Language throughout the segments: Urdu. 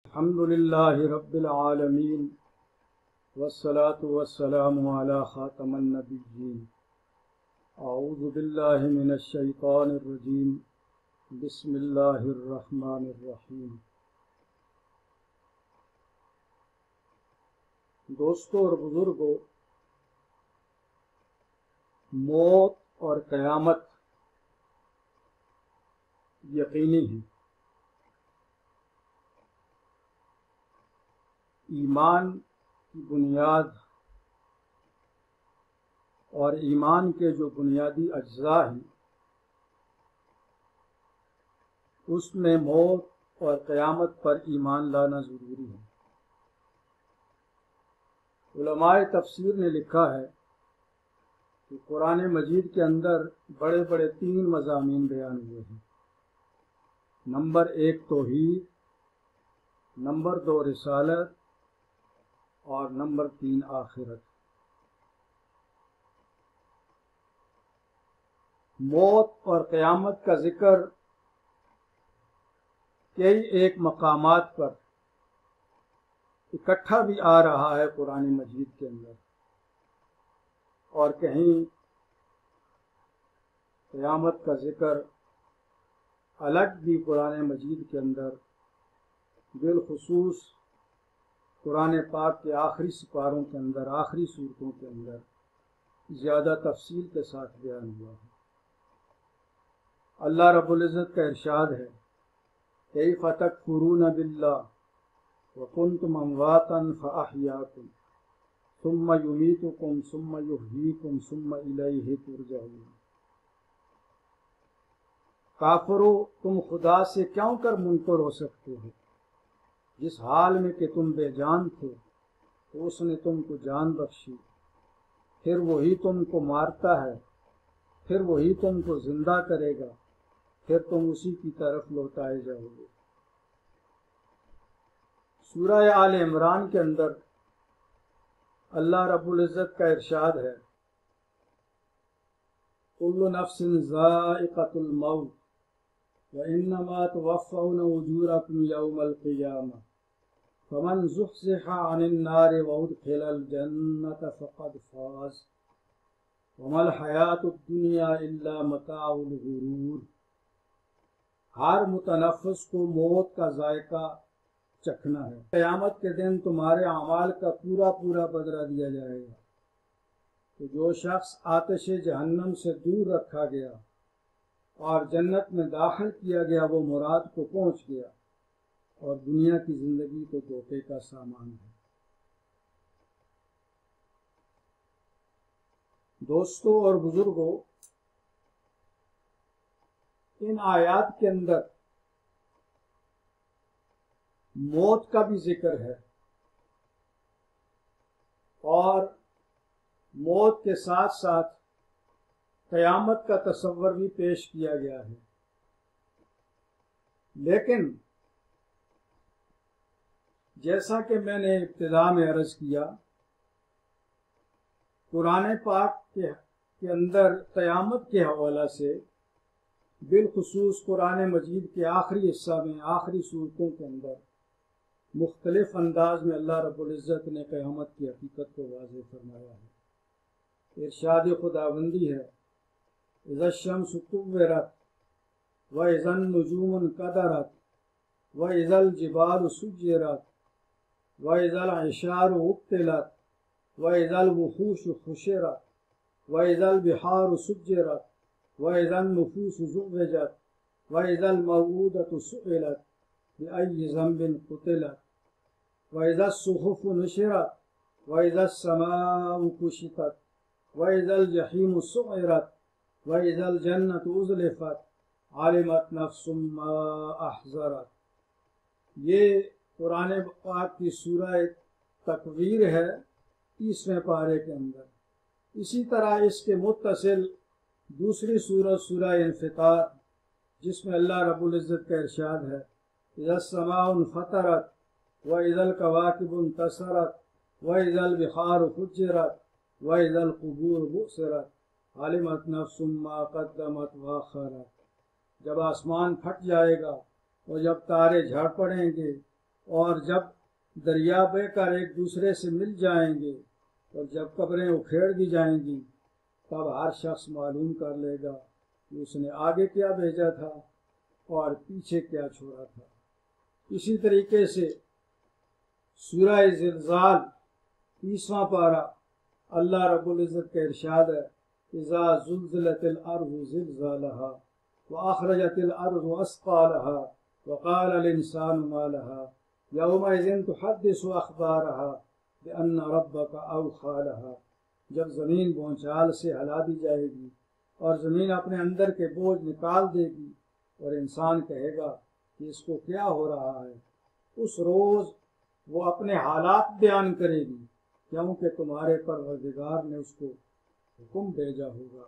الحمد لله رب العالمين والصلاة والسلام على خاتم النبيين أعوذ بالله من الشيطان الرجيم بسم الله الرحمن الرحيم۔ دوستو اور بزرگو، موت اور قیامت یقینی ہے۔ ایمان کی بنیاد اور ایمان کے جو بنیادی اجزاء ہیں اس میں موت اور قیامت پر ایمان لانا ضروری ہے۔ علماء تفسیر نے لکھا ہے کہ قرآن مجید کے اندر بڑے بڑے 3 مضامین بیان ہوئے ہیں۔ نمبر 1 توحید، نمبر 2 رسالت اور نمبر 3 آخرت۔ موت اور قیامت کا ذکر کئی ایک مقامات پر اکٹھا بھی آ رہا ہے قرآن مجید کے اندر، اور کہیں قیامت کا ذکر الگ بھی قرآن مجید کے اندر، بالخصوص قرآن پاک کے آخری سپاروں کے اندر، آخری سورتوں کے اندر زیادہ تفصیل کے ساتھ بیان ہوا ہے۔ اللہ رب العزت کا ارشاد ہے، کیف تکفرون باللہ وکنتم امواتا فاحیاکم ثم یمیتکم ثم یحییکم ثم الیہ ترجعون۔ کافرو، تم خدا سے کیوں کر منکر ہو سکتے ہو؟ جس حال میں کہ تم بے جان تھے تو اس نے تم کو جان بخشی، پھر وہی تم کو مارتا ہے، پھر وہی تم کو زندہ کرے گا، پھر تم اسی کی طرف لوٹائے جاؤ گے۔ سورہ آل عمران کے اندر اللہ رب العزت کا ارشاد ہے، کل نفس ذائقۃ الموت وانما توفون اجورکم یوم القیامہ فمن زحزح عن النار وادخل الجنۃ فقد فاز وما الحیاۃ الدنیا الا متاع الغرور۔ ہر متنفس کو موت کا ذائقہ چکھنا ہے۔ قیامت کے دن تمہارے اعمال کا پورا پورا بدلہ دیا جائے گا۔ تو جو شخص آتش جہنم سے دور رکھا گیا اور جنت میں داخل کیا گیا، وہ مراد کو پہنچ گیا، اور دنیا کی زندگی تو دھوکے کا سامان ہے۔ دوستو اور بزرگوں، ان آیات کے اندر موت کا بھی ذکر ہے، اور موت کے ساتھ ساتھ قیامت کا تصور بھی پیش کیا گیا ہے۔ لیکن جیسا کہ میں نے ابتدا میں عرض کیا، قرآن پاک کے اندر قیامت کے حوالہ سے، بالخصوص قرآن مجید کے آخری حصہ میں، آخری سورتوں کے اندر مختلف انداز میں اللہ رب العزت نے قیامت کی حقیقت کو واضح فرمایا ہے۔ ارشاد خداوندی ہے، اذا الشمس کورت واذا النجوم انکدرت واذا الجبال سجرت واذا العشار عطلت واذا الوحوش حشرت واذا البحار سجرت واذا النفوس زوجت واذا الموءودة سئلت بأي ذنب قتلت واذا الصحف نشرت واذا السماء كشطت واذا الجحيم سعرت واذا الجنة أزلفت علمت نفس ما احضرت۔ یہ قرآن پاک کی سورہ تکویر ہے 30ویں پارے کے اندر۔ اسی طرح اس کے متصل دوسری سورت سورہ انفطار، جس میں اللہ رب العزت کا ارشاد ہے، اذا السماء انفطرت واذا الکواکب انتثرت واذا البحار فجرت واذا القبور بعثرت علمت نفس ما قدمت وأخرت۔ جب آسمان پھٹ جائے گا اور جب تارے جھڑ پڑیں گے اور جب دریا بہ کر ایک دوسرے سے مل جائیں گے اور جب قبریں اکھیڑ دی جائیں گی تب ہر شخص معلوم کر لے گا کہ اس نے آگے کیا بھیجا تھا اور پیچھے کیا چھوڑا تھا۔ اسی طریقے سے سورہ زلزال 30واں پارہ اللہ رب العزت کا ارشاد ہے اذا زلزلت الارض زلزالها واخرجت الارض اثقالها وقال الانسان ما لها يومئذ تحدث اخبارها بان ربك اوحى لها۔ جب زمین بھونچال سے ہلا دی جائے گی اور زمین اپنے اندر کے بوجھ نکال دے گی اور انسان کہے گا کہ اس کو کیا ہو رہا ہے، اس روز وہ اپنے حالات بیان کرے گی کیونکہ تمہارے پروردگار نے اس کو حکم بھیجا ہوگا۔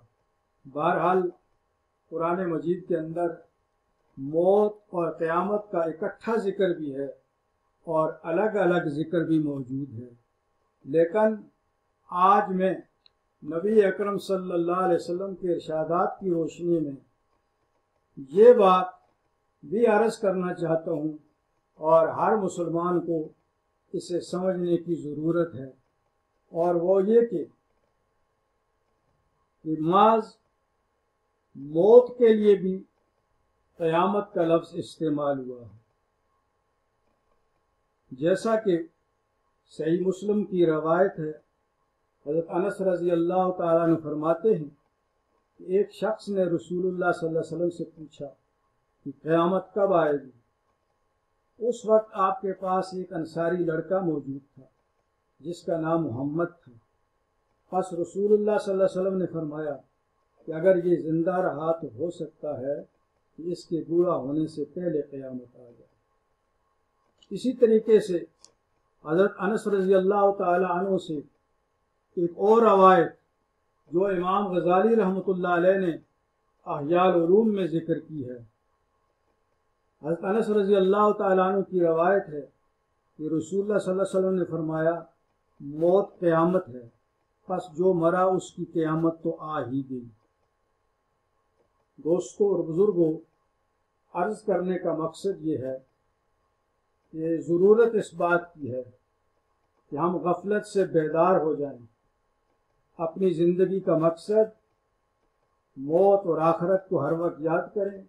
بہرحال قرآن مجید کے اندر موت اور قیامت کا اکٹھا ذکر بھی ہے اور الگ الگ ذکر بھی موجود ہے، لیکن آج میں نبی اکرم صلی اللہ علیہ وسلم کے ارشادات کی روشنی میں یہ بات بھی عرض کرنا چاہتا ہوں اور ہر مسلمان کو اسے سمجھنے کی ضرورت ہے، اور وہ یہ کہ محض موت کے لیے بھی قیامت کا لفظ استعمال ہوا ہے، جیسا کہ صحیح مسلم کی روایت ہے۔ حضرت انس رضی اللہ تعالیٰ عنہ فرماتے ہیں کہ ایک شخص نے رسول اللہ صلی اللہ علیہ وسلم سے پوچھا کہ قیامت کب آئے گی؟ اس وقت آپ کے پاس ایک انصاری لڑکا موجود تھا جس کا نام محمد تھا۔ پس رسول اللہ صلی اللہ علیہ وسلم نے فرمایا کہ اگر یہ زندہ رہا تو ہو سکتا ہے کہ اس کے بوڑھا ہونے سے پہلے قیامت آ جائے۔ اسی طریقے سے حضرت انس رضی اللہ تعالی عنہ سے ایک اور روایت جو امام غزالی رحمۃ اللہ علیہ نے احیاء العلوم میں ذکر کی ہے، حضرت انس رضی اللہ تعالیٰ عنہ کی روایت ہے کہ رسول اللہ صلی اللہ علیہ وسلم نے فرمایا موت قیامت ہے، پس جو مرا اس کی قیامت تو آ ہی گئی۔ دوستوں اور بزرگوں، عرض کرنے کا مقصد یہ ہے کہ ضرورت اس بات کی ہے کہ ہم غفلت سے بیدار ہو جائیں، اپنی زندگی کا مقصد موت اور آخرت کو ہر وقت یاد کریں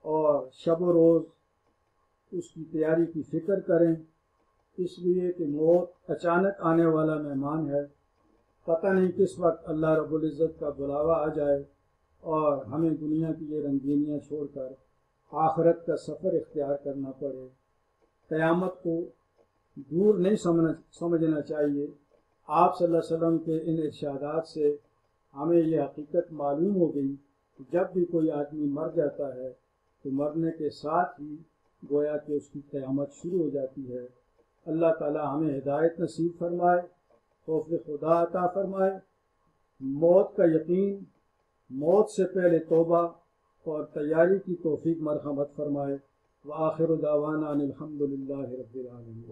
اور شب و روز اس کی تیاری کی فکر کریں، اس لیے کہ موت اچانک آنے والا مہمان ہے، پتہ نہیں کس وقت اللہ رب العزت کا بلاوا آ جائے اور ہمیں دنیا کی یہ رنگینیاں چھوڑ کر آخرت کا سفر اختیار کرنا پڑے۔ قیامت کو دور نہیں سمجھنا چاہیے۔ آپ صلی اللہ علیہ وسلم کے ان ارشادات سے ہمیں یہ حقیقت معلوم ہو گئی کہ جب بھی کوئی آدمی مر جاتا ہے تو مرنے کے ساتھ ہی گویا کہ اس کی قیامت شروع ہو جاتی ہے۔ اللہ تعالی ہمیں ہدایت نصیب فرمائے، خوف خدا عطا فرمائے، موت کا یقین، موت سے پہلے توبہ اور تیاری کی توفیق مرحمت فرمائے۔ وآخر دعوانا ان الحمد للہ رب العالمین۔